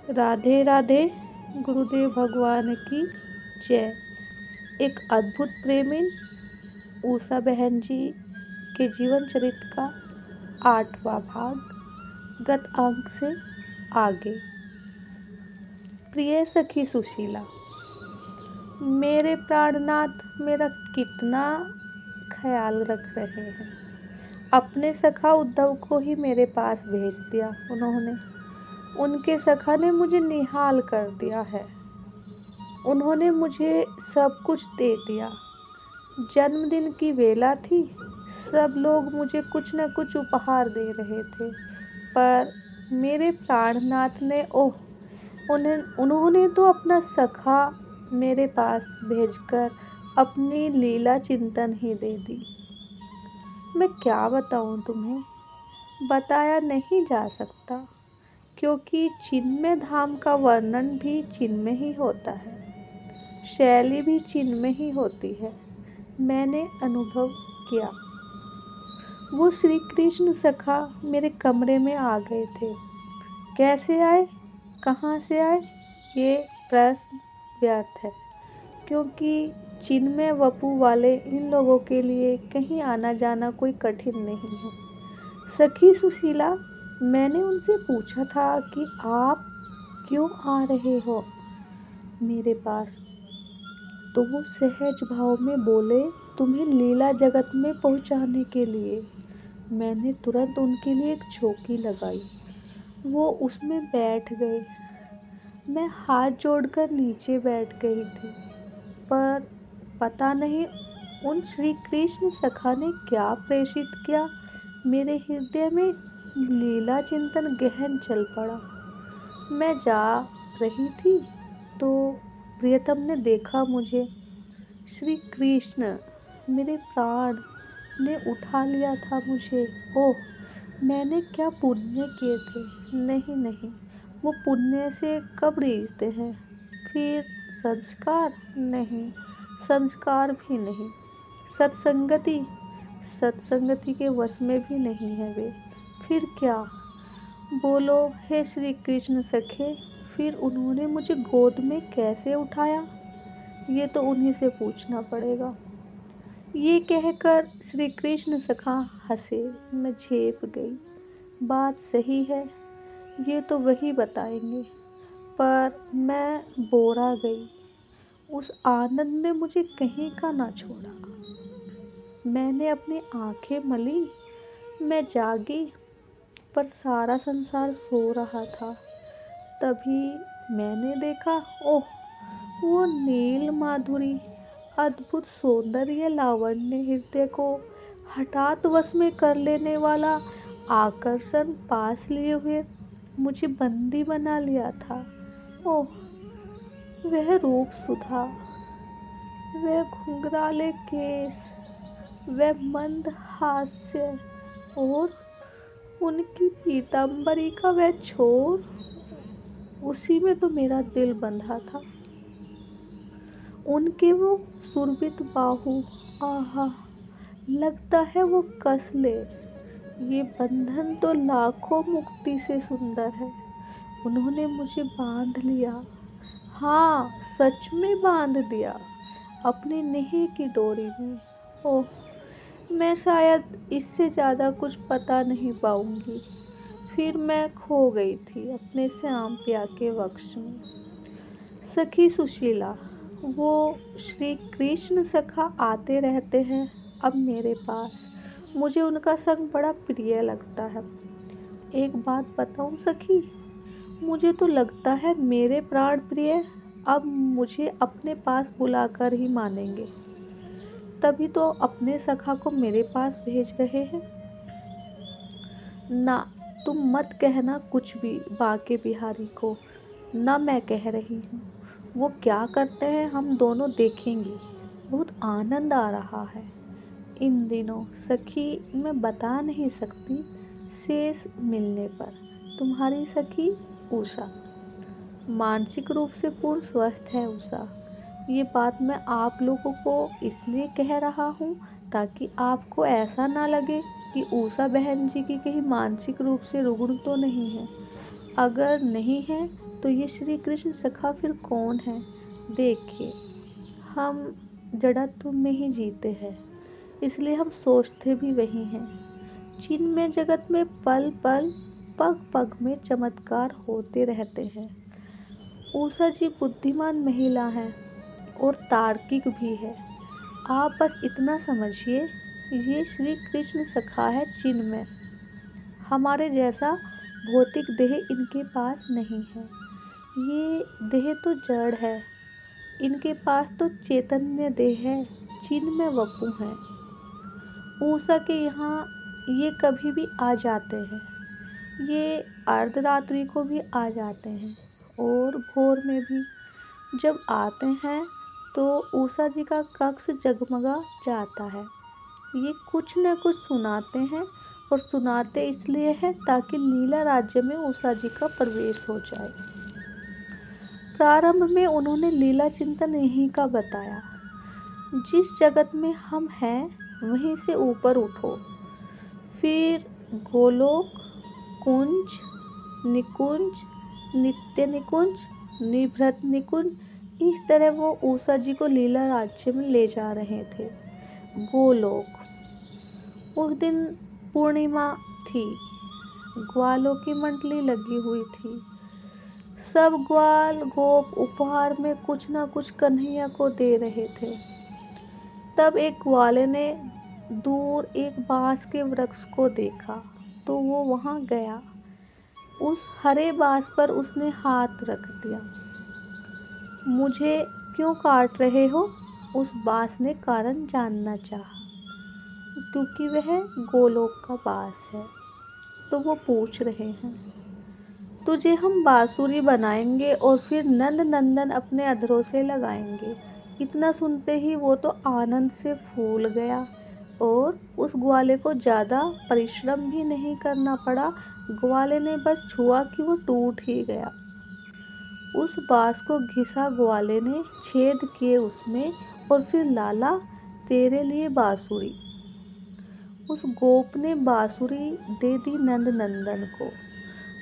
राधे राधे। गुरुदेव भगवान की जय। एक अद्भुत प्रेमी उषा बहन जी के जीवन चरित्र का 8वां भाग, गत अंक से आगे। प्रिय सखी सुशीला, मेरे प्राणनाथ मेरा कितना ख्याल रख रहे हैं। अपने सखा उद्धव को ही मेरे पास भेज दिया उन्होंने। उनके सखा ने मुझे निहाल कर दिया है। उन्होंने मुझे सब कुछ दे दिया। जन्मदिन की वेला थी, सब लोग मुझे कुछ न कुछ उपहार दे रहे थे, पर मेरे प्राणनाथ ने उन्होंने तो अपना सखा मेरे पास भेजकर अपनी लीला चिंतन ही दे दी। मैं क्या बताऊं तुम्हें, बताया नहीं जा सकता, क्योंकि चिन्मय धाम का वर्णन भी चिन्मय ही होता है, शैली भी चिन्मय ही होती है। मैंने अनुभव किया। वो श्री कृष्ण सखा मेरे कमरे में आ गए थे। कैसे आए, कहाँ से आए, ये प्रश्न व्यर्थ है, क्योंकि चिन्मय वपु वाले इन लोगों के लिए कहीं आना जाना कोई कठिन नहीं है। सखी सुशीला, मैंने उनसे पूछा था कि आप क्यों आ रहे हो मेरे पास, तो वो सहज भाव में बोले, तुम्हें लीला जगत में पहुंचाने के लिए। मैंने तुरंत उनके लिए एक चौकी लगाई। वो उसमें बैठ गए। मैं हाथ जोड़कर नीचे बैठ गई थी, पर पता नहीं उन श्री कृष्ण सखा ने क्या प्रेषित किया। मेरे हृदय में लीला चिंतन गहन चल पड़ा। मैं जा रही थी तो प्रियतम ने देखा मुझे। श्री कृष्ण मेरे प्राण ने उठा लिया था मुझे। ओह, मैंने क्या पुण्य किए थे। नहीं नहीं, वो पुण्य से कब रीझते हैं। फिर संस्कार, नहीं, संस्कार भी नहीं। सत्संगति, सत्संगति के वश में भी नहीं है वे। फिर क्या, बोलो हे श्री कृष्ण सखे, फिर उन्होंने मुझे गोद में कैसे उठाया, ये तो उन्हीं से पूछना पड़ेगा। ये कहकर श्री कृष्ण सखा हंसे। मैं झेप गई। बात सही है, ये तो वही बताएंगे, पर मैं बोरा गई। उस आनंद ने मुझे कहीं का ना छोड़ा। मैंने अपनी आंखें मली। मैं जागी, पर सारा संसार सो रहा था। तभी मैंने देखा, ओह, वो नील माधुरी, अद्भुत सौंदर्य, लावण्य, हृदय को हठात वश में कर लेने वाला आकर्षण पास लिए हुए मुझे बंदी बना लिया था। ओह, वह रूप सुधा, वह घुंघराले केस, वह मंद हास्य, और उनकी पीतांबरी का वह छोर, उसी में तो मेरा दिल बंधा था। उनके वो सुरभित बाहु, आहा, लगता है वो कस ले। ये बंधन तो लाखों मुक्ति से सुंदर है। उन्होंने मुझे बांध लिया। हाँ, सच में बांध दिया, अपनी नेह की डोरी में। ओह, मैं शायद इससे ज्यादा कुछ बता नहीं पाऊंगी। फिर मैं खो गई थी अपने श्याम पिया के वक्ष में। सखी सुशीला, वो श्री कृष्ण सखा आते रहते हैं अब मेरे पास। मुझे उनका संग बड़ा प्रिय लगता है। एक बात बताऊं सखी, मुझे तो लगता है मेरे प्राण प्रिय अब मुझे अपने पास बुलाकर ही मानेंगे। तभी तो अपने सखा को मेरे पास भेज रहे हैं। ना, तुम मत कहना कुछ भी बाके बिहारी को। ना, मैं कह रही हूँ, वो क्या करते हैं हम दोनों देखेंगे। बहुत आनंद आ रहा है इन दिनों सखी, मैं बता नहीं सकती। शेष मिलने पर, तुम्हारी सखी उषा। मानसिक रूप से पूर्ण स्वस्थ है उषा। ये बात मैं आप लोगों को इसलिए कह रहा हूँ ताकि आपको ऐसा ना लगे कि उषा बहन जी की कहीं मानसिक रूप से रुग्ण तो नहीं है। अगर नहीं है तो ये श्री कृष्ण सखा फिर कौन है? देखिए, हम जड़त्व में ही जीते हैं, इसलिए हम सोचते भी वही हैं। चिन्मय जगत में पल पल, पग पग में चमत्कार होते रहते हैं। उषा जी बुद्धिमान महिला है और तार्किक भी है। आप बस इतना समझिए, ये श्री कृष्ण सखा है चिन्मय। हमारे जैसा भौतिक देह इनके पास नहीं है। ये देह तो जड़ है, इनके पास तो चैतन्य देह है, चिन्मय वपु है। उषा के यहाँ ये कभी भी आ जाते हैं, ये अर्धरात्रि को भी आ जाते हैं और भोर में भी। जब आते हैं तो उषा जी का कक्ष जगमगा जाता है। ये कुछ न कुछ सुनाते हैं, और सुनाते इसलिए हैं ताकि लीला राज्य में उषा जी का प्रवेश हो जाए। प्रारंभ में उन्होंने लीला चिंतन यहीं का बताया, जिस जगत में हम हैं वहीं से ऊपर उठो। फिर गोलोक, कुंज, निकुंज, नित्य निकुंज, निभृत निकुंज, इस तरह वो उषा जी को लीला राज्य में ले जा रहे थे। गोलोक, उस दिन पूर्णिमा थी, ग्वालों की मंडली लगी हुई थी। सब ग्वाल गोप उपहार में कुछ न कुछ कन्हैया को दे रहे थे। तब एक ग्वाले ने दूर एक बांस के वृक्ष को देखा तो वो वहां गया। उस हरे बांस पर उसने हाथ रख दिया। मुझे क्यों काट रहे हो? उस बांस ने कारण जानना चाहा, क्योंकि वह गोलोक का बांस है। तो वो पूछ रहे हैं, तुझे हम बांसुरी बनाएंगे और फिर नंद नंदन अपने अधरों से लगाएंगे। इतना सुनते ही वो तो आनंद से फूल गया और उस ग्वाले को ज़्यादा परिश्रम भी नहीं करना पड़ा। ग्वाले ने बस छुआ कि वो टूट ही गया। उस बांस को घिसा ग्वाले ने, छेद किए उसमें, और फिर लाला तेरे लिए बांसुरी। उस गोप ने बांसुरी दे दी नंद नंदन को,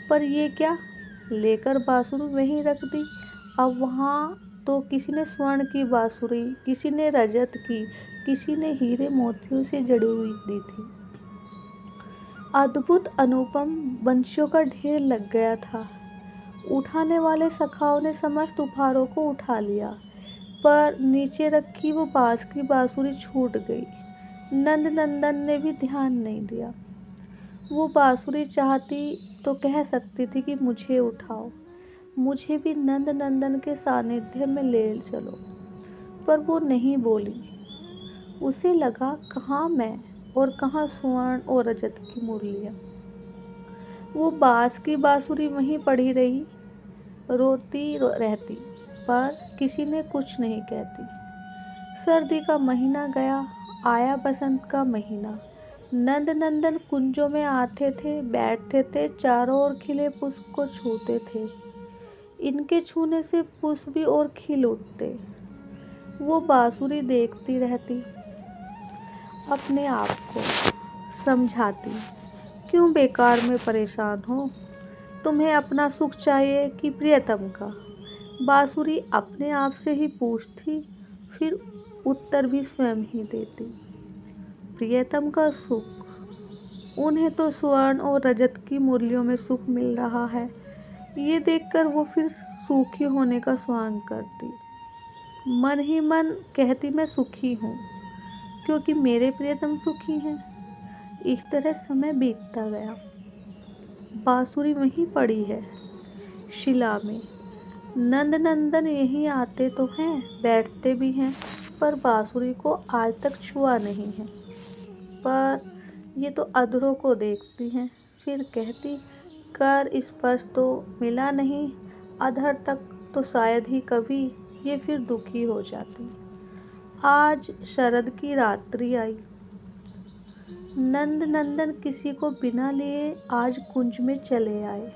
पर ये क्या, लेकर बांसुरी वहीं रख दी। अब वहाँ तो किसी ने स्वर्ण की बांसुरी, किसी ने रजत की, किसी ने हीरे मोतियों से जड़ी हुई दी थी। अद्भुत अनुपम वंशियों का ढेर लग गया था। उठाने वाले सखाओं ने समस्त उपहारों को उठा लिया, पर नीचे रखी वो बांस की बांसुरी छूट गई। नंद नंदन ने भी ध्यान नहीं दिया। वो बांसुरी चाहती तो कह सकती थी कि मुझे उठाओ, मुझे भी नंद नंदन के सानिध्य में ले चलो, पर वो नहीं बोली। उसे लगा, कहाँ मैं और कहाँ स्वर्ण और रजत की मुरलियाँ। वो बांस की बांसुरी वहीं पड़ी रही, रोती रहती, पर किसी ने कुछ नहीं कहती। सर्दी का महीना गया, आया बसंत का महीना। नंद नंदन कुंजों में आते थे, बैठते थे, चारों ओर खिले पुष्प को छूते थे। इनके छूने से पुष्प भी और खिल उठते। वो बांसुरी देखती रहती, अपने आप को समझाती, क्यों बेकार में परेशान हो? तुम्हें अपना सुख चाहिए कि प्रियतम का? बांसुरी अपने आप से ही पूछती, फिर उत्तर भी स्वयं ही देती। प्रियतम का सुख, उन्हें तो स्वर्ण और रजत की मुरलियों में सुख मिल रहा है। ये देखकर वो फिर सुखी होने का स्वांग करती। मन ही मन कहती, मैं सुखी हूँ क्योंकि मेरे प्रियतम सुखी हैं। इस तरह समय बीतता गया। बांसुरी वहीं पड़ी है, शिला में। नंद नंदन यहीं आते तो हैं, बैठते भी हैं, पर बांसुरी को आज तक छुआ नहीं है। पर ये तो अधरों को देखती हैं, फिर कहती, कर स्पर्श तो मिला नहीं अधर तक, तो शायद ही कभी। ये फिर दुखी हो जाती। आज शरद की रात्रि आई। नंद नंदन किसी को बिना लिए आज कुंज में चले आए।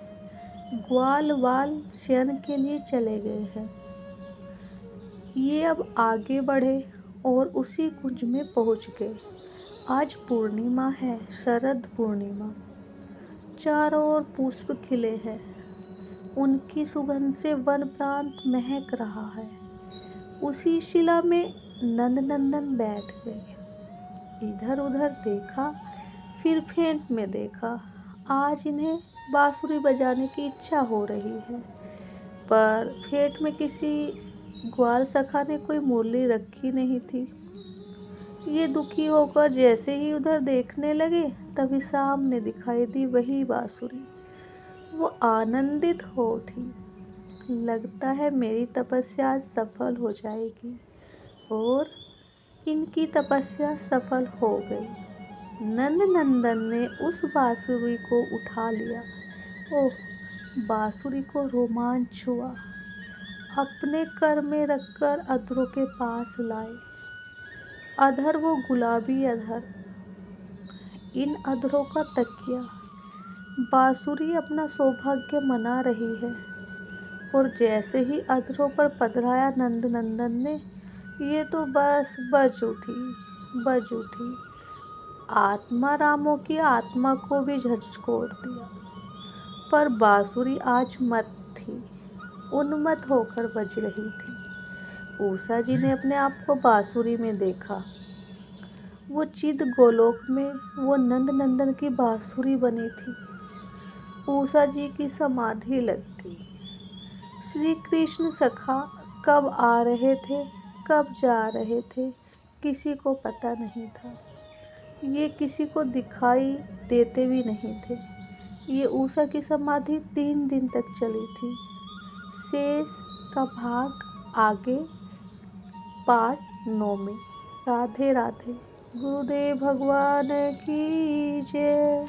ग्वाल वाल शयन के लिए चले गए हैं। ये अब आगे बढ़े और उसी कुंज में पहुंच गए। आज पूर्णिमा है, शरद पूर्णिमा। चारों ओर पुष्प खिले हैं। उनकी सुगंध से वन प्रांत महक रहा है। उसी शिला में नंद नंदन बैठ गए। इधर उधर देखा, फिर फेंट में देखा। आज इन्हें बांसुरी बजाने की इच्छा हो रही है, पर फेंट में किसी ग्वाल सखा ने कोई मुरली रखी नहीं थी। ये दुखी होकर जैसे ही उधर देखने लगे, तभी सामने दिखाई दी वही बांसुरी। वो आनंदित हो उठी। लगता है मेरी तपस्या आज सफल हो जाएगी। और इनकी तपस्या सफल हो गई। नंद नंदन ने उस बांसुरी को उठा लिया। ओह, बांसुरी को रोमांच हुआ। अपने कर में रखकर अधरों के पास लाए। अधर वो गुलाबी अधर, इन अधरों का तकिया। बांसुरी अपना सौभाग्य मना रही है। और जैसे ही अधरों पर पधराया नंद नंदन ने, ये तो बस बज उठी। आत्मा रामों की आत्मा को भी झंझोर दिया। पर बांसुरी आज मत थी, उन्मत्त होकर बज रही थी। उषा जी ने अपने आप को बांसुरी में देखा। वो चिद गोलोक में वो नंद नंदन की बांसुरी बनी थी। उषा जी की समाधि लग गई। श्री कृष्ण सखा कब आ रहे थे, कब जा रहे थे, किसी को पता नहीं था। ये किसी को दिखाई देते भी नहीं थे। ये उषा की समाधि 3 दिन तक चली थी। शेष का भाग आगे पार्ट 9 में। राधे राधे। गुरुदेव भगवान की जय।